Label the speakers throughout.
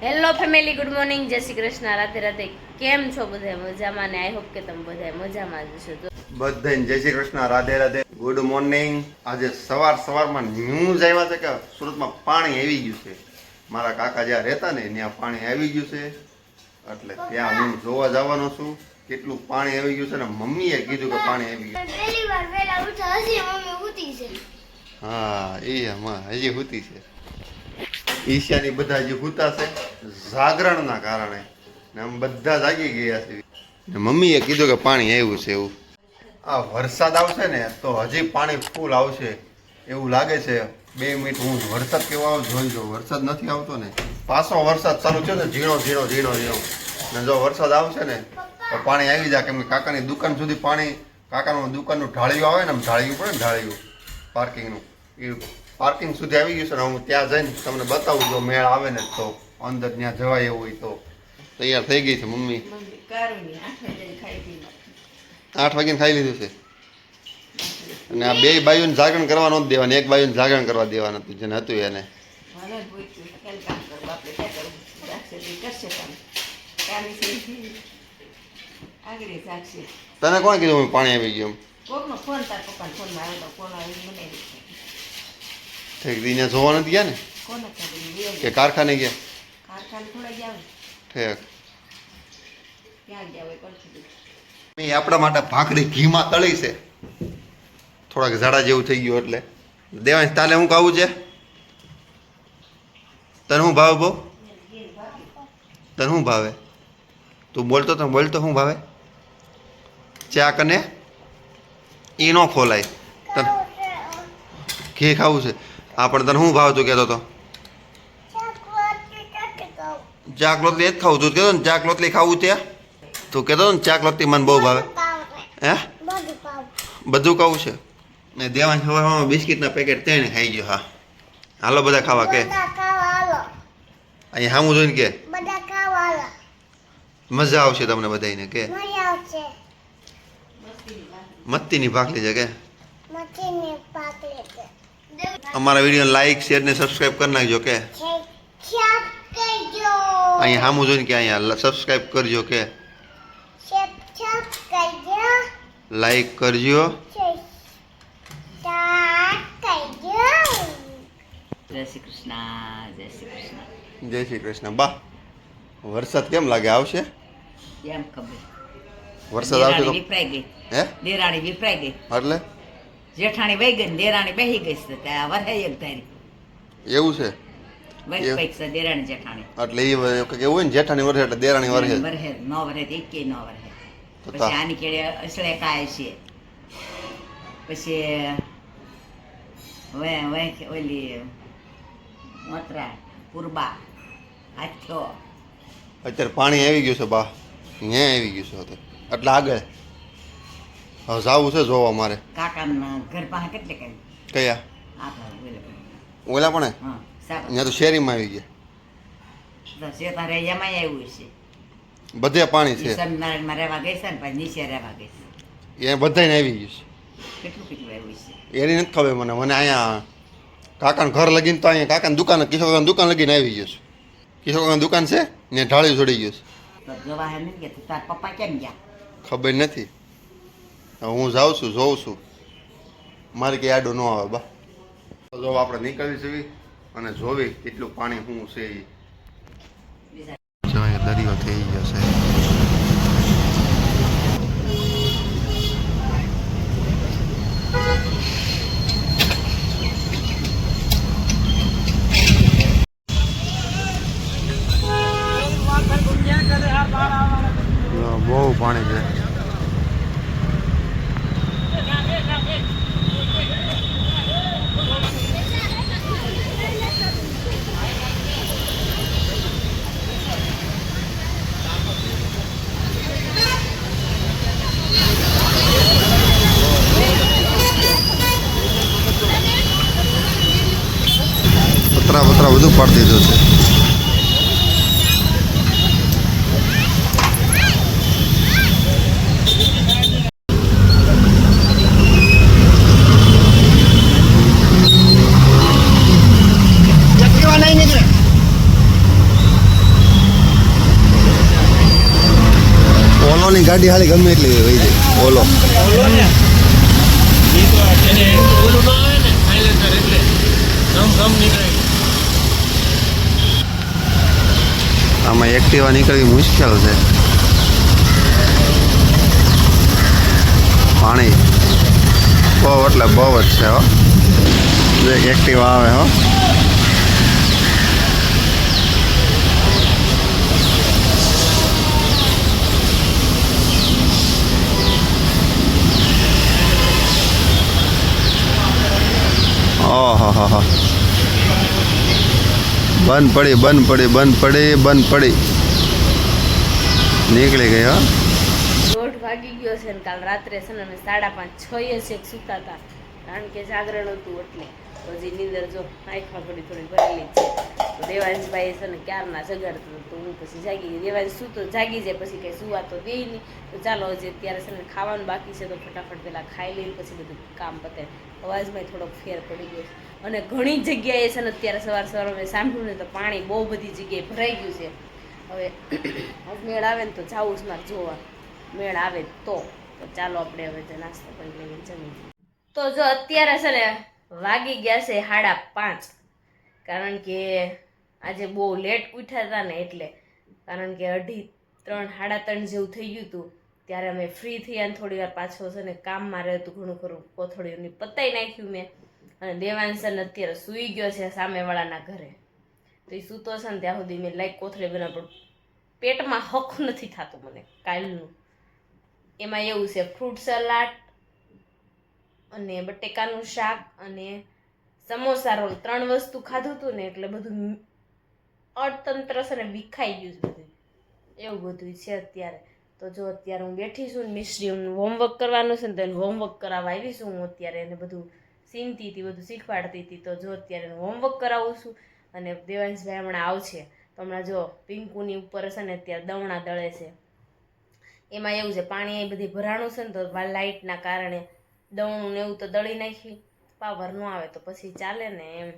Speaker 1: Hello family, good morning, જય શ્રી કૃષ્ણ, રાધે રાધે. કેમ છો બધા? મજામાં ને? આઈ હોપ કે તમે બધા મજામાં જ હશો.
Speaker 2: બધાને જય શ્રી કૃષ્ણ, રાધે રાધે, ગુડ મોર્નિંગ. આજે સવારમાં ન્યૂઝ આવ્યા છે કે સુરતમાં પાણી આવી ગયું છે. મારા કાકા જ્યાં રહેતા ને ત્યાં પાણી આવી ગયું છે, એટલે ત્યાં હું જોવા જવાનો છું કેટલું પાણી આવી ગયું છે. ને મમ્મીએ કીધું કે પાણી આવી ગયું.
Speaker 3: પહેલી વાર વેલા ઉઠા હજી મમ્મી ઉઠી છે.
Speaker 2: હા, એ હજી હુતી છે. ઈશાની બધા હજી હુતા છે જાગરણના કારણે, ને આમ બધા જાગી ગયા છે. ને મમ્મીએ કીધું કે પાણી આવ્યું છે. એવું આ વરસાદ આવશે ને તો હજી પાણી ફૂલ આવશે એવું લાગે છે. 2 મિનિટ હું વરસાદ કેવો આવે જોઈ જો. વરસાદ નથી આવતો ને, પાછો વરસાદ ચાલુ થયો ને, ઝીણો ઝીણો ઝીણો ઝીણો. ને જો વરસાદ આવશે ને તો પાણી આવી જાય. કેમ કે કાકાની દુકાન સુધી પાણી, કાકાનું દુકાનનું ઢાળિયું આવે ને, આમ ઢાળિયું પડે ને, ઢાળિયું પાર્કિંગનું, એ પાર્કિંગ સુધી આવી ગયું છે. ને હું ત્યાં જઈને તમને બતાવું, જો મેળ આવે ને તો અંદર ત્યાં જવાય એવું હોય તો. તૈયાર થઈ ગઈ છે મમ્મી. 8 વાગ્યાને ખાઈ લીધું છે. અને આ 2 બાયુને જાગરણ કરવા નહોતું દેવાનું, 1 બાયુને જાગરણ કરવા દેવાનું હતું જેને હતું એને. તને કોણ કીધું પાણી આવી ગયું? ઠીક, ત્યાં જોવા નથી ગયા ને કે કારખાને ગયા? ઠીક. આપણા માટે ભાખરી ઘીમાં તળી છે, થોડાક ઝાડા જેવું થઈ ગયું એટલે. દેવાંશ, તાલે હું ખાવું છે? તને શું ભાવે બહુ? તને શું ભાવે? તું બોલતો શું ભાવે? ચા કને એ ન ખોલાય. તને ઘી ખાવું છે? હા, પણ તને શું ભાવે? તું કહેતો હતો ચાક લોટલી જ ખાવું. તું કહેતો ને ચાક લોટલી ખાવું ત્યાં? તું કહેતો ને ચાક લોટલી મને બહુ ભાવે. હે, બધું ખાવું છે? ને દેવાંશ હવામાં બિસ્કિટના પેકેટ 3 ખાઈ ગયો. હા, હાલો બધા ખાવા કે અહીંયા સામું જોઈને કે મજા આવશે તમને બધાને કે મસ્તીની ભાખરી છે કે. અમારા વિડીયો લાઈક, શેર ને સબસ્ક્રાઈબ કરી નાખજો કે. અહીંયા સામું જોઈને કે અહીંયા સબસ્ક્રાઈબ કરજો કે, લાઈક કરજો.
Speaker 1: જય શ્રી કૃષ્ણ, જય શ્રી કૃષ્ણ.
Speaker 2: જય શ્રી કૃષ્ણ. બા, વરસાદ કેમ લાગે? આવશે?
Speaker 1: કેમ ખબર?
Speaker 2: વરસાદ આવશે તો
Speaker 1: વિફરાઈ ગઈ.
Speaker 2: હે,
Speaker 1: દેરાણી વિફરાઈ ગઈ.
Speaker 2: એટલે
Speaker 1: જેઠાણી વહી ગઈ ને દેરાણી બેસી ગઈ છે. ત્યાં વરસાઈ એક ધારી
Speaker 2: એવું છે.
Speaker 1: વહી પૈક છે દેરાણી જેઠાણી.
Speaker 2: એટલે એ એવું હોય ને, જેઠાણી વરસે એટલે દેરાણી વરસે.
Speaker 1: વરસે નો વરસે એકે નો વરસે.
Speaker 2: તો
Speaker 1: પછી આની કેળે અસલે કાય છે. પછી ઓલી મતરા પૂર્બા આથ્યો.
Speaker 2: અત્યારે પાણી આવી ગયું છે બા, ત્યાં આવી ગયું છે અત્યારે. એટલે આગળ હવે જવું છે જોવા મારે.
Speaker 1: કાકાના ઘર પાસે કેટલે કઈ
Speaker 2: કયા?
Speaker 1: આપણે
Speaker 2: ઓલા પણ
Speaker 1: હા સારું.
Speaker 2: ત્યાં તો શેરીમાં આવી ગયા.
Speaker 1: તો શેતારે એમાંય આવ્યું છે.
Speaker 2: બધે પાણી છે.
Speaker 1: સ્વામિનારાયણમાં રહેવા ગઈ છે ને પછી નીચે રહેવા ગઈ છે.
Speaker 2: એ બધાને આવી ગયું
Speaker 1: કેટલું આવ્યું છે
Speaker 2: છે. એની નથી ખબર મને. અહીંયા કાકાનું ઘર લગીને તો અહીંયા કાકાની દુકાન, કિશોર દુકાન લગીને આવી ગયું છે. કિશોર દુકાન છે ને ઢાળી છોડી ગયું છે.
Speaker 1: તો જોવા હે નહીં કે તાર પપ્પા કેમ ગયા?
Speaker 2: ખબર નથી. હું જાઉં છું, જોઉં છું. મારે કંઈ આડું ન આવે બા. જો આપણે નીકળી જવી અને જોવી કેટલું પાણી શું છે એ. જો અહીંયા દરિયો થઈ ગયો છે. બહુ પાણી છે. પતરા બધું પાડી દીધું છે. ઓલાની ગાડી હાલી ગમે એટલી વહી જાય ઓલો
Speaker 4: ઓલો ને ઈ તો એને ઓલું ના આવે ને સાયલેન્સર એટલે ગમ નીકળે.
Speaker 2: આમાં એક્ટિવા નીકળવી મુશ્કેલ છે. પાણી બહુ એટલે બહુ જ છે હો. જે એક્ટિવા આવે હો. ઓહો બંધ પડી નીકળી ગઈ હો.
Speaker 1: 1:30 વાગી ગયો છે ને કાલ રાત્રે છે ને અમે 5:30 6 છેક સૂતા હતા કારણ કે જાગરણ હતું એટલે તો હજી નીંદર જો આંખમાં થોડી ભરેલી છે. તો દેવાંશભાઈ છે ને ક્યારના જગાડતો તો હું પછી જાગી ગઈ. દેવાંશ સૂતો જાગી જાય પછી કંઈ સુવા તો દે નહીં. તો ચાલો હજી અત્યારે છે ને ખાવાનું બાકી છે તો ફટાફટ પહેલાં ખાઈ લઈને પછી બધું કામ પતે. અવાજમાં થોડોક ફેર પડી ગયો છે અને ઘણી જગ્યાએ છે ને અત્યારે સવાર મેં સાંભળ્યું ને તો પાણી બહુ બધી જગ્યાએ ભરાઈ ગયું છે. હવે મેળ આવે ને તો જાવું જ મારે જોવા, મેળ આવે તો ચાલો આપણે હવે તો નાસ્તો કરી લઈએ જમી. તો જો અત્યારે છે ને વાગી ગયા છે 5:30 કારણ કે આજે બહુ લેટ ઉઠ્યા હતા ને એટલે કારણ કે 2:30 3:30 જેવું થઈ ગયું હતું ત્યારે અમે ફ્રી થયા ને થોડી વાર પાછો છે ને કામમાં રહેતું ઘણું ખરું કોથળીઓની પતાઈ નાખ્યું મેં. અને દેવાંશ અત્યારે સૂઈ ગયો છે સામેવાળાના ઘરે. તો એ સૂતો છે ને ત્યાં સુધી મેં લાઈક કોથળી બનાવ પણ પેટમાં હક નથી થતું મને કાલનું. એમાં એવું છે ફ્રૂટ સલાડ અને બટેકાનું શાક અને સમોસા રોલ 3 વસ્તુ ખાધું હતું ને એટલે બધું અર્થતંત્ર છે ને વિખાઈ ગયું છે બધું એવું બધું છે અત્યારે. તો જો અત્યારે હું બેઠી છું ને મિશ્રીનું હોમવર્ક કરવાનું છે ને તો એને હોમવર્ક કરાવવા આવી છું હું અત્યારે. એને બધું સીનતી હતી બધું શીખવાડતી હતી. તો જો અત્યારે હું હોમવર્ક કરાવું છું અને દેવાંશભાઈ હમણાં આવશે તો હમણાં જો પિંકુની ઉપર છે ને અત્યારે દવણા દળે છે. એમાં એવું છે પાણી એ બધી ભરાણું છે ને તો લાઇટના કારણે દવણું ને એવું તો દળી નાખી પાવર ન આવે તો પછી ચાલે ને એમ.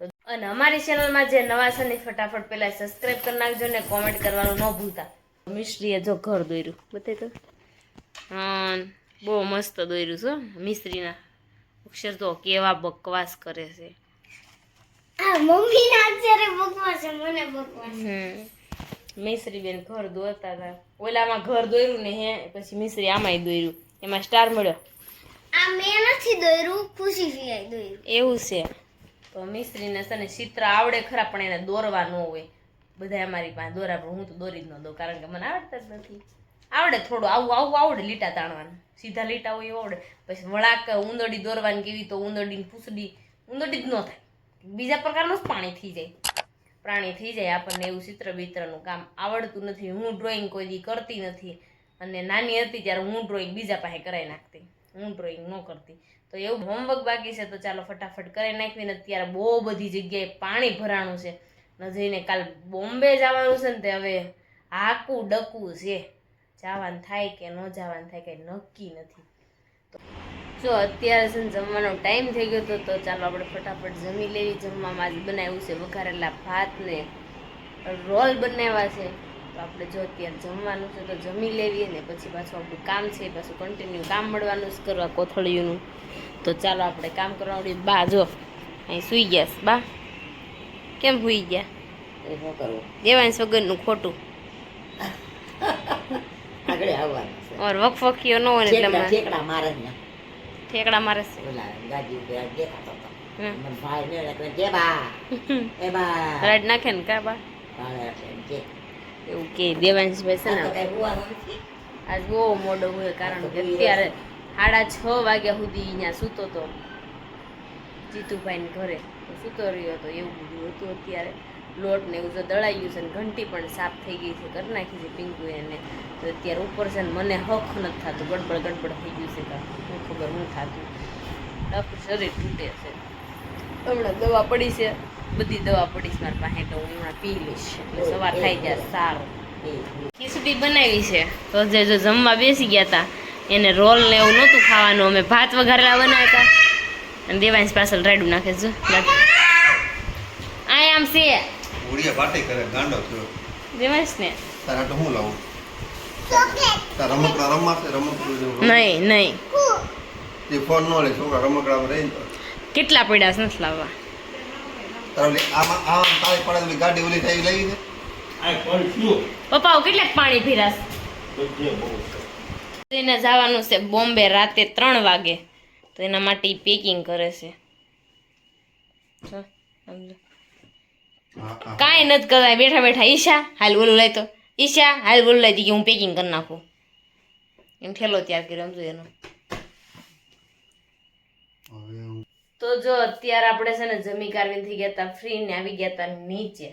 Speaker 1: તો અને અમારી ચેનલમાં જે નવા છે ને ફટાફટ પહેલાં સબસ્ક્રાઈબ કરી નાખજો ને કોમેન્ટ કરવાનું ન ભૂલતા. મિસ્ત્રીએ જો ઘર દોર્યું બતાવી તો હા બહુ મસ્ત દોર્યું છે મિસ્ત્રીના અક્ષર તો કેવા બકવાસ કરે છે.
Speaker 3: આ મમ્મીના અક્ષરે બકવાસ છે, મને બકવાસ.
Speaker 1: મિસ્ત્રી બેન ઘર દોરતા હતા. ઓલામાં ઘર દોર્યું ને હે પછી મિસ્ત્રી આમાંય દોર્યું એમાં સ્ટાર મળ્યો.
Speaker 3: આ મેં નથી દોર્યું, ખુશી ફિયાઈ દોર્યું.
Speaker 1: એવું છે. તો મિસ્ત્રીને છે ને ચિત્ર આવડે ખરા પણ એને દોરવા ન હોય. બધા અમારી પાસે દોરા પણ હું તો દોરી જ ન દઉં કારણ કે મને આવડતા જ નથી. આવડે થોડું આવું આવડે લીટા તાણવાનું સીધા લીટા હોય એવું આવડે. પછી વળાક ઉંદરડી દોરવાની કેવી તો ઉંદરડીને પૂછડી ઉંદરડી જ ન થાય બીજા પ્રકારનું જ પ્રાણી થઈ જાય આપણને એવું ચિત્ર બિત્રનું કામ આવડતું નથી. હું ડ્રોઈંગ કોઈ દી કરતી નથી અને નાની હતી ત્યારે હું ડ્રોઈંગ બીજા પાસે કરાવી નાખતી, હું ડ્રોઈંગ ન કરતી. તો એવું હોમવર્ક બાકી છે તો ચાલો ફટાફટ કરી નાખવીને અત્યારે બહુ બધી જગ્યાએ પાણી ભરાણું છે ન જઈને કાલ બોમ્બે જવાનું છે ને તે હવે હાકું ડકું છે. જવાનું થાય કે ન જવાનું થાય કંઈ નક્કી નથી. જો અત્યારે છે ને જમવાનો ટાઈમ થઈ ગયો હતો તો ચાલો આપણે ફટાફટ જમી લેવી. જમવામાં આજે બનાવ્યું છે વઘારેલા ભાત ને રોલ બનાવ્યા છે. તો આપણે જો અત્યારે જમવાનું છે તો જમી લેવીએ ને પછી પાછું આપણું કામ છે પાછું કન્ટિન્યુ કામ મળવાનું જ કરવા કોથળીઓનું. તો ચાલો આપણે કામ કરવાનું. બા જો અહીં સૂઈ ગયા છે. બા કેમ સૂઈ ગયા? દેવાંશ વગરનું ખોટું ઓર વખવખીઓ ન હોય એટલે ઠેકડા મારે છે રાડ નાખે ને કા બા એવું કે દેવાંશભાઈ છે ને આજ બહુ મોડો હોય કારણ કે અત્યારે 6:30 વાગ્યા સુધી અહીંયા સૂતો હતો જીતુભાઈને ઘરે તો સૂતો રહ્યો હતો એવું બધું હતું. અત્યારે લોટ ને એવું જો દળાઈ ગયું છે ને ઘંટી પણ સાફ થઈ ગઈ છે કરી નાખી છે પિંકુ એને. તો અત્યારે ઉપર છે ને મને હક નથી થતું ગડબડ થઈ ગયું છે કાં શું ખબર હું થતું આખું શરીર તૂટે છે. હમણાં દવા પડી છે બધી દવા પડી છે મારી પાસે તો હું હમણાં પી લઈશ એટલે સવાર થઈ જાય સારું. ખીચડી બનાવી છે તો જે જો જમવા બેસી ગયા હતા એને રોલ ને એવું નહોતું ખાવાનું અમે ભાત વઘારેલા બનાવ્યા હતા અને દેવાંશ પાછળ રાયડું નાખે જો આ આમ છે
Speaker 2: ઉડિયા પાટી કરે ગાંડો થયો
Speaker 1: દેવાંશ ને
Speaker 2: તારા તો હું લાવું તાર રમકડા રમાશે રમકડું જેવું
Speaker 1: નહીં નહીં
Speaker 2: તે ફોન ન લે છોકરા રમકડામાં રહીને તો
Speaker 1: કેટલા પડ્યા છે નથી લાવવા
Speaker 2: તારે ઓલી આમાં તાળી પડે ઓલી ગાડી ઓલી થઈ લઈ ને
Speaker 4: આ કોણ શું
Speaker 1: પપ્પાઓ કેટલાક પાણી પીરાશ
Speaker 4: બધે બહુ
Speaker 1: એને જવાનું છે બોમ્બે રાતે 3 વાગે તો એના માટે પેકિંગ કરે છે જો, સમજો. કાંઈ નથી કરતા બેઠા બેઠા ઈશા હાલ બોલું લઈ તો ઈશા હાલ બોલું લઈ કે હું પેકિંગ કરી નાખું એમ ઠેલો ત્યાર કર્યો સમજો એનો તો જો અત્યારે આપણે છે ને જમી કારવીને થઈ ગયા હતા ફ્રી ને આવી ગયા હતા નીચે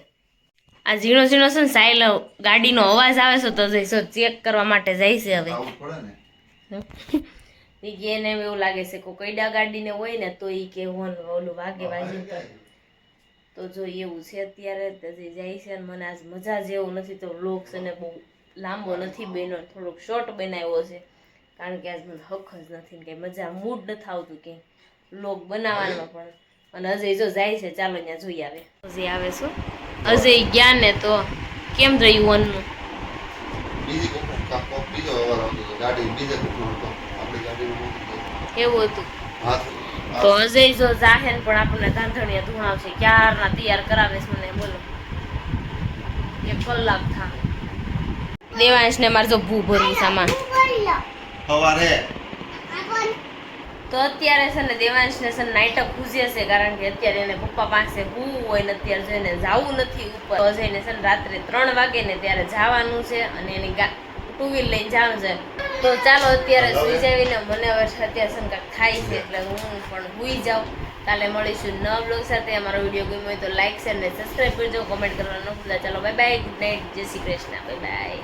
Speaker 1: આ ઝીણો ઝીણો છે ને સાયલ ગાડીનો અવાજ આવે છે તો જઈશો ચેક કરવા માટે જાય છે હવે
Speaker 2: આવું પડે ને
Speaker 1: ઈ કે એને એવું લાગે છે કોઈ કઈડા ગાડીને હોય ને તો ઈ કે હોન ઓલું વાગે વાજી તો જો એવું છે અત્યારે તો જે જાય છે ને મને આજ મજા જેવું નથી તો વ્લોગ છે ને બહુ લાંબો નથી બન્યો થોડોક શોર્ટ બનાવ્યો છે કારણ કે આજ મને હક જ નથી કે મજા મૂડ નથી આવતું કે વ્લોગ બનાવવામાં પણ અને અજય જો જાય છે ચાલો ત્યાં જોઈ આવે અજય આવે શું અજય ગયા ને તો કેમ રહ્યું વનનું
Speaker 2: બીજી બીજો વ્યવહાર આવતો હતો ગાડી બીજે કોકનો હતો આપણી ગાડીનું
Speaker 1: એવું હતું
Speaker 2: હા
Speaker 1: તો અજય જો જાહેર પણ આપણને ધાંધણીયા ધૂણાવશે ક્યારના તૈયાર કરાવે છે મને બોલો 1 કલાક થા દેવાંશ ને મારે જો ભૂ ભર્યું સામાન
Speaker 2: સવારે
Speaker 1: તો અત્યારે છે ને દેવાંશ ને છે ને નાટક ખૂજે છે કારણ કે અત્યારે એને પપ્પા પાસે ભૂ હોય ને અત્યારે જઈને જવું નથી ઉપર અજયને છે ને રાત્રે 3 વાગે ને ત્યારે જવાનું છે અને એની 2 વ્હીલ લઈને જવાનું છે તો ચાલો અત્યારે સુઈ જાવીને મને હવે અત્યારે છે ને કાંઈક થાય છે એટલે હું પણ સુઈ જાઉં કાલે મળીશું નવા બ્લોગ સાથે અમારો વિડીયો ગમ્યો હોય તો લાઈક શેર ને સબસ્ક્રાઈબ કરજો કમેન્ટ કરવાનું ન ભૂલતા ચાલો બાય બાય ગુડ નાઇટ જય શ્રી કૃષ્ણ બાય બાય